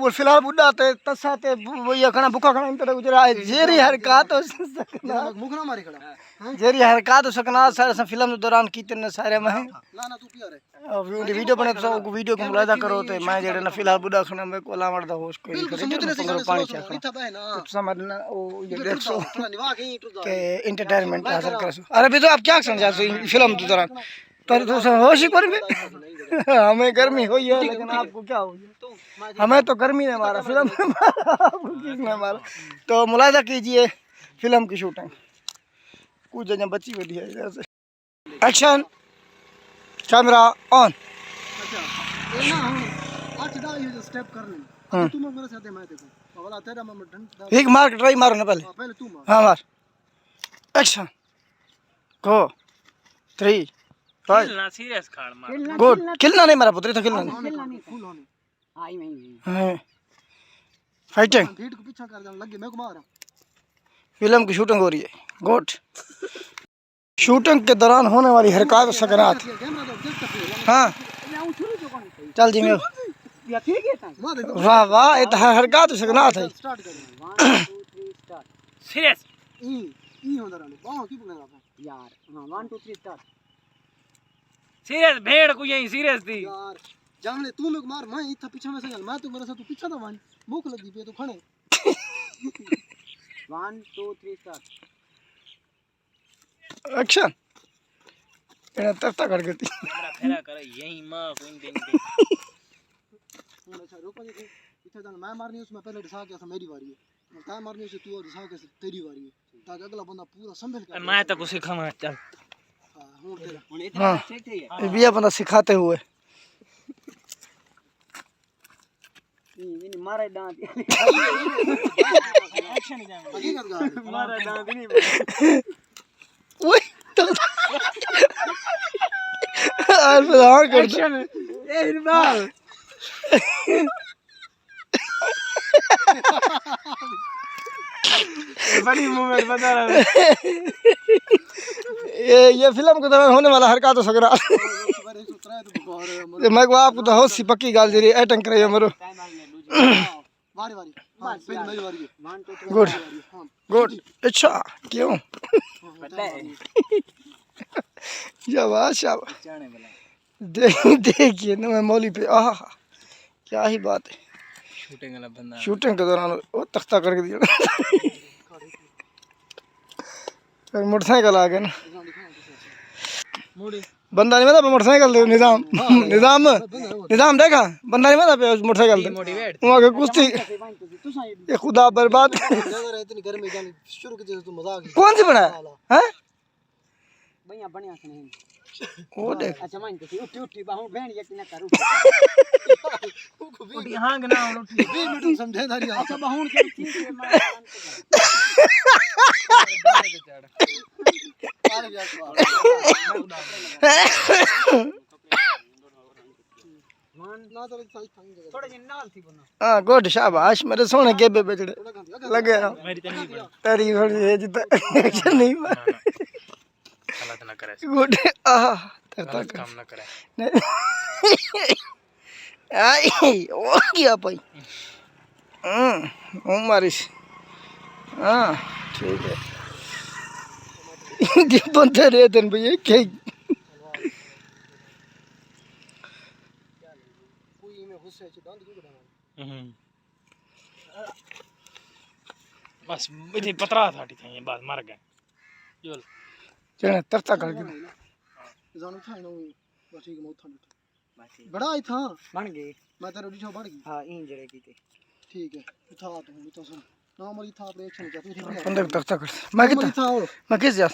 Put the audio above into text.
वो फिलहाल बुढ़ा ते तसा ते वो ये खाना भूखा खाना इंतर गुजरा जेरी हरकत हो सकना मुख ना मारी खड़ा जेरी हरकत हो सकना सारे फिल्म के दौरान कीते ने सारे में ना ना तू पिया रे वीडियो बने सब वीडियो को मुलाजा करो ते मैं जेड़े ना फिलहाल बुढ़ा खाना में को लावड़ दा होश कोई करे समुद्र से पानी चलो इथा बह ना समझ ना वो ये देखो थोड़ा निभा के ही टूट के एंटरटेनमेंट हासिल कर अरे भी तो आप क्या समझा फिल्म के दौरान पर तो होश ही पर भी हमें गर्मी हुई है लेकिन आपको क्या हो गया हमें तो गर्मी ने मारा फिल्म ने मारा आपको किसने मारा तो मुलाजा कीजिए फिल्म की शूटिंग कुछ जगह बची हुई है जैसे एक्शन कैमरा ऑन अच्छा ये ना हम 8 ये स्टेप करने तू मेरे साथ मैं देखो वाला तेरा मैं ढंग एक मार ट्राई मारो ना पहले पहले तू मार हां मार एक्शन गो 3 खेलना सीरियस खाड़ मार गुड खिलना नहीं मारा पुत्री तो खिलना नहीं नहीं फुल होने आई नहीं हाँ फाइटिंग फीट को पीछा कर जाने लग गए मैं को मारा फिल्म की शूटिंग हो रही है गुड शूटिंग के दौरान होने वाली हरकत और सकरात हाँ चल जी मैं वाह वाह ये तो हरकत और सकरात है स्टार्ट कर 1 2 3 स्टार्ट सीरियस ई होंदा रहने बाह की पकड़ेगा यार हां 1 2 3 स्टार्ट सीरियस भेड़ को यही सीरियस थी यार जाने तू मेरे को मार मैं इतना पीछे में से चल मैं तो मेरे साथ तू पीछे था वन भूख लगी पे तो खड़े 1 2 3 स्टार्ट एक्शन ये तरता कर गई कैमरा फेरा कर यही मां को इन दिन अच्छा रुको जी पीछे जाना मैं मारनी उसमें पहले डिसा के मेरी बारी है मैं मारनी उसे तू और डिसा के तेरी बारी है ताकि अगला बंदा पूरा संभल कर मैं तो कुछ सिखाऊंगा चल हाँ ये भी बंदा सिखाते हुए मारे दांत एक्शन ही जाएगा मारे दांत नहीं ओए तो आज फिर कर एक्शन ए इरबाल बड़ी मूवमेंट बता रहा है ये फिल्म के दौरान होने वाला हरकत हो सकरा मैं को आपको तो होश सी पक्की गाल दे रही एटंग करे मरो वारी वारी हां पहले मेरी बारी है 1 2 3 गुड गुड अच्छा क्यों शाबाश शाबाश देखिए ना मैं मौली पे आहा क्या ही बात है शूटिंग वाला बंदा शूटिंग के दौरान वो तख्ता करके दिया फिर मोटरसाइकिल आ गया ना बंदा नहीं मतलब मोटरसाइकिल दे निजाम निजाम निजाम देखा बंदा नहीं मतलब पे मोटरसाइकिल दे वहां के कुश्ती ये खुदा बर्बाद इतनी गर्मी जानी शुरू की तू मजाक कौन सी बनाया हैं भैया बढ़िया से नहीं वो देख अच्छा मान के उठी उठी बाहु बहन यकी ना करू उठी हां ना उठी 20 मिनट समझे धारी अच्छा बाहु के ठीक है मैं हाँ गुड शाबाश मेरे सोने के बेबे लगे तेरी थोड़ी एक्शन नहीं गलत ना करे गुड आह गलत काम ना करे आई ओ गया भाई मारिस हाँ ठीक है ये बंदे रे दिन भैया क्या कोई में गुस्से से डांड क्यों बनाना बस इतनी पतरा था ये बात मर गए चल चल तरता कर गया जानो था ना बस ठीक मौत था बड़ा ही था बन गई मैं तेरा डिशो बन गई हां इन जड़े की थे ठीक है था तो सुन ना मरी था अपने एक्शन क्या फिर बंदे तरता कर मैं किस यार